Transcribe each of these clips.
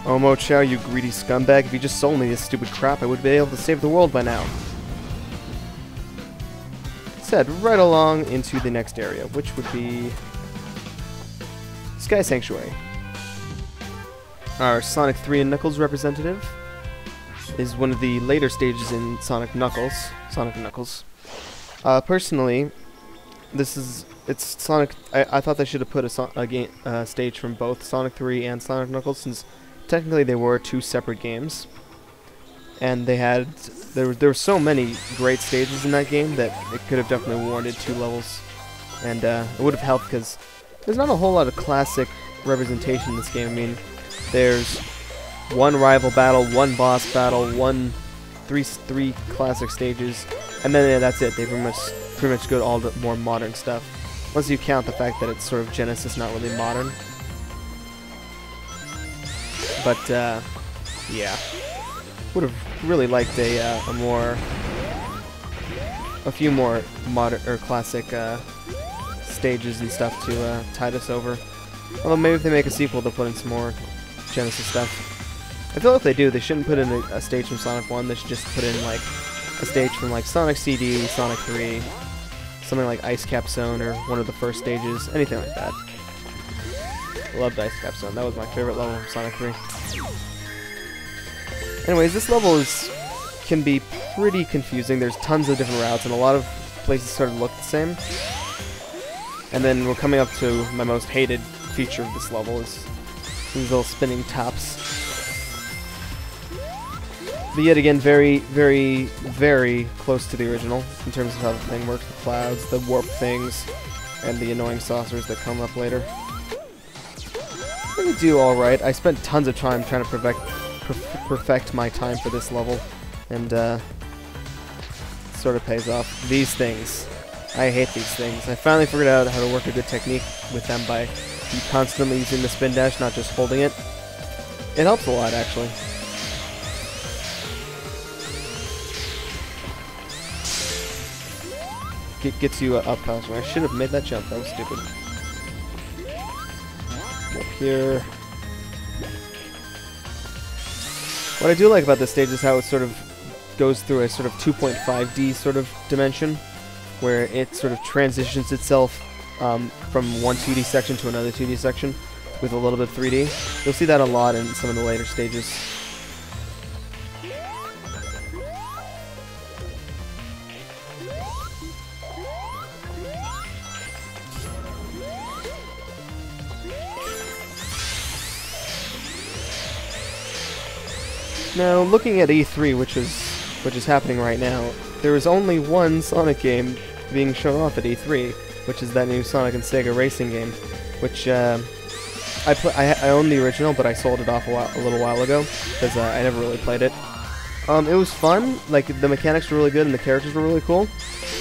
Oh, Mo Chao, you greedy scumbag. If you just sold me this stupid crap, I would be able to save the world by now. Let's head right along into the next area, which would be Sky Sanctuary. Our Sonic 3 and Knuckles representative is one of the later stages in Sonic Knuckles. Personally, it's Sonic. I thought they should have put a stage from both Sonic 3 and Sonic Knuckles, since technically they were two separate games, and there were so many great stages in that game that it could have definitely warranted two levels, and it would have helped because there's not a whole lot of classic representation in this game. I mean, there's one rival battle, one boss battle, three classic stages, and then that's it. They pretty much go to all the more modern stuff. Once you count the fact that it's sort of Genesis, not really modern. But yeah, would have really liked a few more modern or classic stages and stuff to tide us over. Although maybe if they make a sequel, they'll put in some more Genesis stuff. I feel if they do, they shouldn't put in a stage from Sonic 1. They should just put in like a stage from like Sonic CD, Sonic 3, something like Ice Cap Zone or one of the first stages, anything like that. Loved Ice Cap Zone. That was my favorite level from Sonic 3. Anyways, this level can be pretty confusing. There's tons of different routes, and a lot of places sort of look the same. And then we're coming up to my most hated feature of this level, is these little spinning tops. But yet again, very, very, very close to the original in terms of how the thing works. The clouds, the warp things, and the annoying saucers that come up later. They do alright. I spent tons of time trying to perfect my time for this level, and sort of pays off. These things. I hate these things. I finally figured out how to work a good technique with them by constantly using the spin dash, not just holding it. It helps a lot, actually. Gets you up faster. I should have made that jump. That was stupid. Up here. What I do like about this stage is how it sort of goes through a sort of 2.5D sort of dimension, where it sort of transitions itself from one 2D section to another 2D section with a little bit of 3D. You'll see that a lot in some of the later stages. Now, looking at E3, which is happening right now, there is only one Sonic game being shown off at E3, which is that new Sonic and Sega racing game, which I own the original, but I sold it off a little while ago because I never really played it. It was fun. Like, the mechanics were really good and the characters were really cool.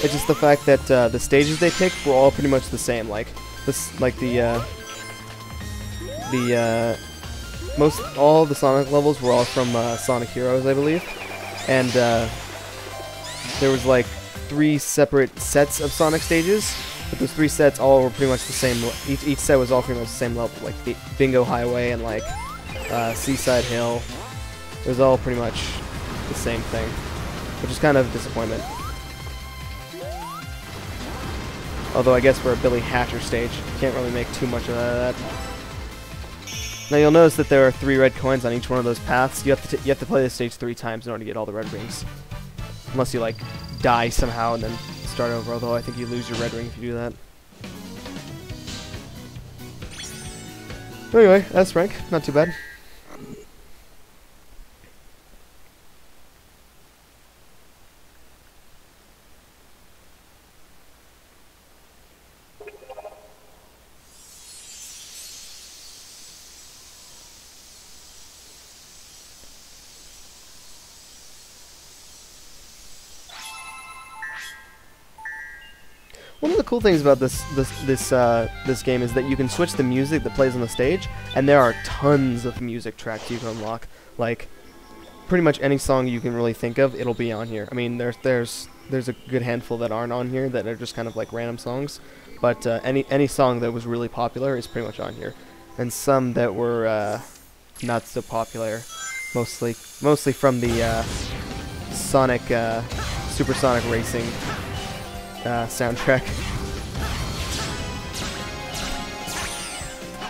It's just the fact that the stages they picked were all pretty much the same. Like all the Sonic levels were all from Sonic Heroes, I believe, and there was like 3 separate sets of Sonic stages, but those 3 sets all were pretty much the same. Each set was all pretty much the same level, like Bingo Highway and like Seaside Hill. It was all pretty much the same thing, which is kind of a disappointment. Although I guess for a Billy Hatcher stage, you can't really make too much of that. Now you'll notice that there are 3 red coins on each one of those paths. You have to play this stage 3 times in order to get all the red rings, unless you like die somehow and then start over. Although I think you lose your red ring if you do that. Anyway, that's Frank. Not too bad. One of the cool things about this game is that you can switch the music that plays on the stage, and there are tons of music tracks you can unlock. Like, pretty much any song you can really think of, it'll be on here. I mean, there's a good handful that aren't on here that are just kind of like random songs, but any song that was really popular is pretty much on here, and some that were not so popular, mostly from the Sonic Supersonic Racing soundtrack.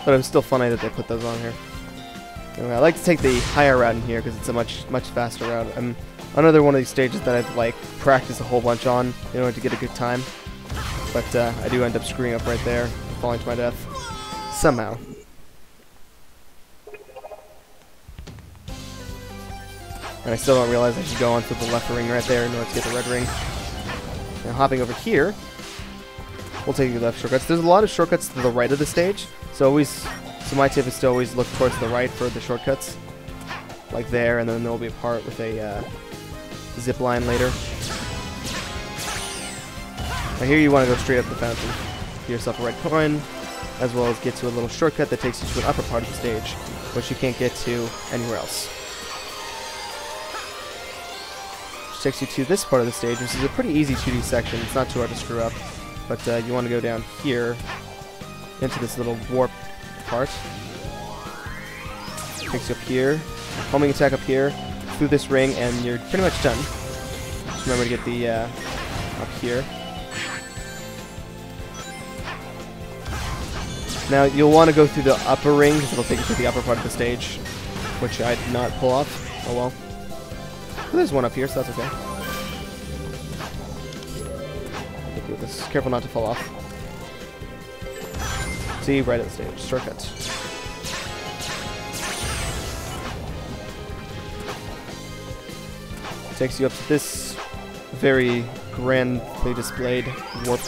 But it was still funny that they put those on here. Anyway, I like to take the higher route in here because it's a much faster route. Another one of these stages that I've like practiced a whole bunch on in order to get a good time. But I do end up screwing up right there, falling to my death somehow. And I still don't realize I should go onto the left ring right there in order to get the red ring. Now hopping over here, we'll take the left shortcuts. There's a lot of shortcuts to the right of the stage, so my tip is to always look towards the right for the shortcuts, like there, and then there'll be a part with a zip line later. Now here you want to go straight up the fountain, get yourself a red coin, as well as get to a little shortcut that takes you to an upper part of the stage, which you can't get to anywhere else. Which takes you to this part of the stage, which is a pretty easy 2D section. It's not too hard to screw up, but you want to go down here into this little warp part. Takes you up here, homing attack up here, through this ring, and you're pretty much done. Just remember to get the up here. Now you'll want to go through the upper ring because it'll take you to the upper part of the stage, which I did not pull off. Oh well. Well, there's one up here, so that's okay. Do this. Careful not to fall off. See, right at the stage. Shortcut. Takes you up to this very grandly displayed warp.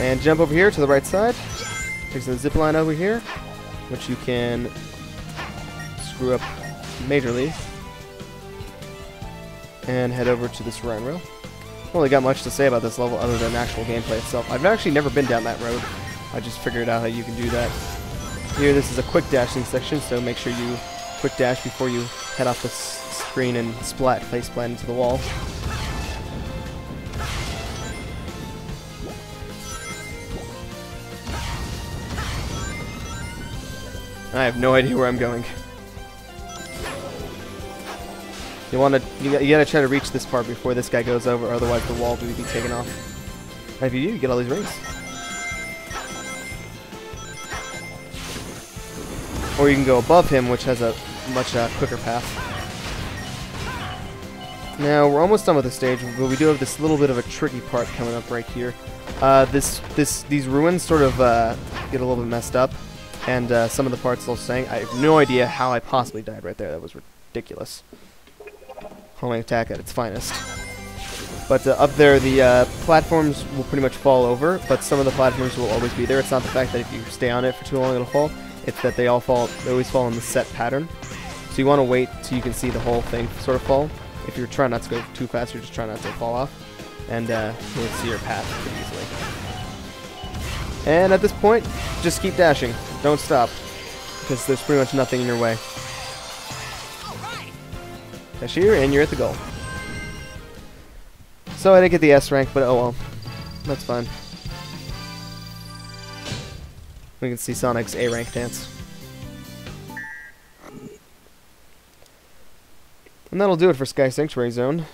And jump over here to the right side. Takes the zip line over here, which you can screw up majorly. And head over to this run rail. Don't really got much to say about this level other than actual gameplay itself. I've actually never been down that road. I just figured out how you can do that. Here, this is a quick dashing section, so make sure you quick dash before you head off the screen and face plant into the wall. I have no idea where I'm going. You gotta try to reach this part before this guy goes over, otherwise the wall will be taken off. And if you do, you get all these rings. Or you can go above him, which has a much quicker path. Now we're almost done with the stage, but we do have this little bit of a tricky part coming up right here. These ruins sort of get a little bit messed up, and some of the parts still staying. I have no idea how I possibly died right there. That was ridiculous. Homing attack at its finest. But up there, the platforms will pretty much fall over, but some of the platforms will always be there. It's not the fact that if you stay on it for too long it'll fall. It's that they always fall in the set pattern. So you want to wait till you can see the whole thing sort of fall. If you're trying not to go too fast, you're just trying not to fall off. And you'll see your path pretty easily. And at this point, just keep dashing. Don't stop, because there's pretty much nothing in your way. Dash here, and you're at the goal. So I didn't get the S rank, but oh well. That's fine. We can see Sonic's A rank dance. And that'll do it for Sky Sanctuary Zone.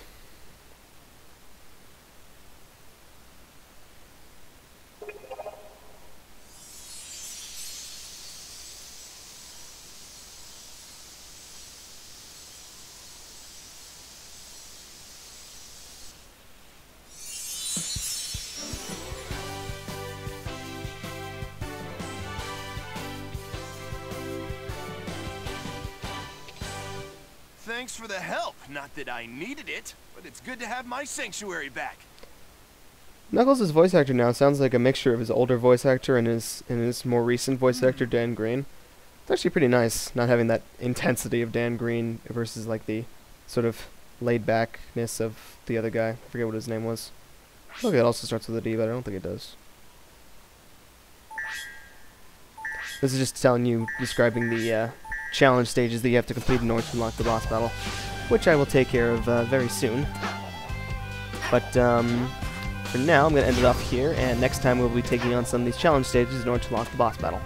Thanks for the help. Not that I needed it, but it's good to have my sanctuary back. Knuckles' voice actor now sounds like a mixture of his older voice actor and his more recent voice actor, Dan Green. It's actually pretty nice, not having that intensity of Dan Green versus like the sort of laid-backness of the other guy. I forget what his name was. I think it also starts with a D, but I don't think it does. This is just describing the challenge stages that you have to complete in order to unlock the boss battle, which I will take care of very soon. But for now, I'm going to end it off here, and next time we'll be taking on some of these challenge stages in order to unlock the boss battle.